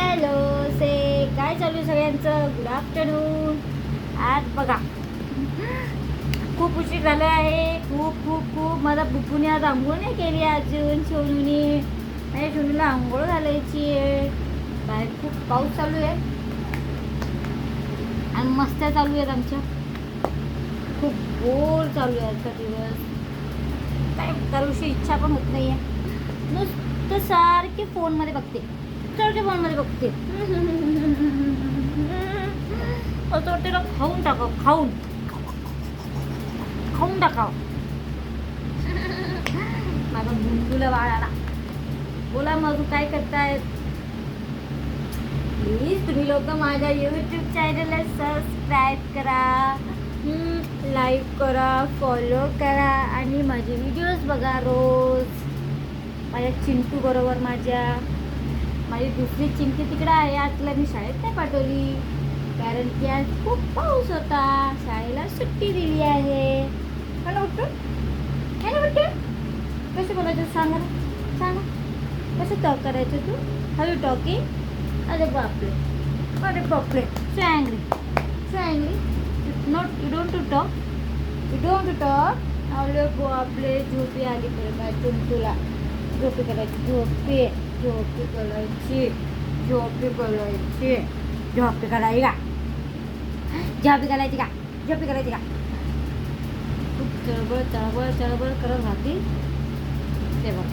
Hello से काय चालू आहे सगळ्यांचं. Good afternoon. आज बघा खूप उशीर झाला आहे. खूप खूप खूप माझा बुकूने आज आंघोळ नाही केली अजून. सोनूने माझ्या सोनूला आंघोळ घालायची आहे. बाहेर खूप पाऊस चालू आहे आणि मस्त्या चालू आहेत आमच्या. खूप बोर चालू आहे आजचा दिवस. काय करूशी इच्छा पण होत नाही आहे. नुसतं सारखे फोनमध्ये बघते, सारखे फोनमध्ये बघते. असं वाटतं ना खाऊन टाकावं, खाऊन टाकावं. माझा गुंडूला वाळ आला. बोला मग काय करताय. प्लीज तुम्ही लोक माझ्या यूट्यूब चॅनलला सबस्क्राईब करा, लाईक करा, फॉलो करा आणि माझे व्हिडिओज बघा रोज. माझ्या चिंटू बरोबर माझी दुसरी चिंटी तिकडं आहे. आजला मी शाळेत नाही पाठवली कारण की आज खूप पाऊस होता. शाळेला सुट्टी दिली आहे. मला वाटतं कसं बोलायचं सांगा कसं टॉक करायचं. तू हॅलो टॉकिंग. अरे बापरे so angry not you don't talk. अरे बापरे झोपी आली बरं चिंटूला. झोपी करायची. झोपी करायची का. खूप चळबळ करत राहते ते बघ.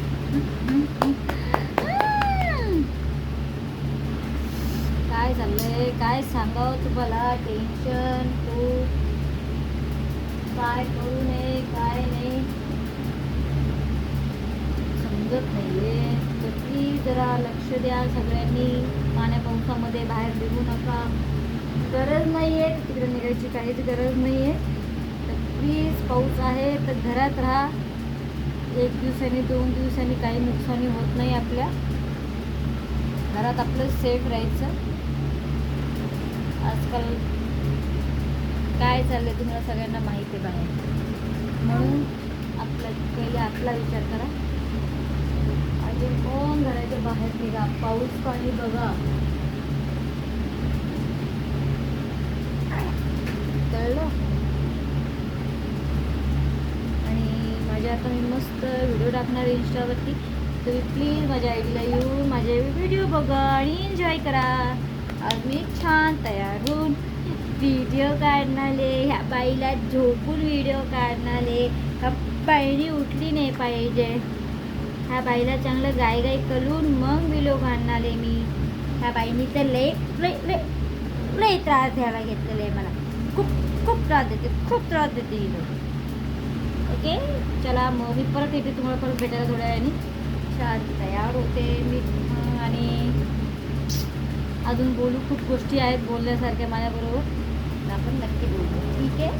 काय चाललंय काय सांगावं तुम्हाला. टेन्शन खूप. काय करू नये काय नाही समजत नाहीये. तर प्लीज जरा लक्ष द्या सगळ्यांनी. पाण्या पावसामध्ये बाहेर निघू नका. गरज नाही आहे तिकडे निघायची, काहीच गरज नाही आहे. तर प्लीज पाऊस आहे तर घरात राहा. 1 दिवसांनी 2 दिवसांनी काही नुकसानी होत नाही. आपल्या घरात आपलं सेफ राहायचं. आजकाल काय चाललंय तुम्हाला सगळ्यांना माहिती आहे बाहेर. म्हणून पहिले आपला विचार करा. अजून कोण घराच्या बाहेर निघा. पाऊस पाणी बघा. कळलं. आणि माझ्या आता मी मस्त व्हिडिओ टाकणार इंस्टावरती. तुम्ही प्लीज माझ्या आयडीला येऊन माझे व्हिडिओ बघा आणि एन्जॉय करा. आज मी छान तयार होऊन व्हिडिओ काढणारे. ह्या बाईला झोपून व्हिडिओ काढणारे. ह्या बाईने उठली नाही पाहिजे. ह्या बाईला चांगलं गाय करून मग व्हिडिओ काढणारे मी. ह्या बाईने तर लय त्रास द्यायला घेतलेला आहे मला. खूप त्रास देते ही लोक. ओके चला मग मी परत येते तुम्हाला परत भेटायला थोड्या वेळाने. छान तयार होते मी. आणि अजून बोलू खूप गोष्टी आहेत बोलण्यासारख्या माझ्याबरोबर. आपण नक्की बोलू. ठीक आहे.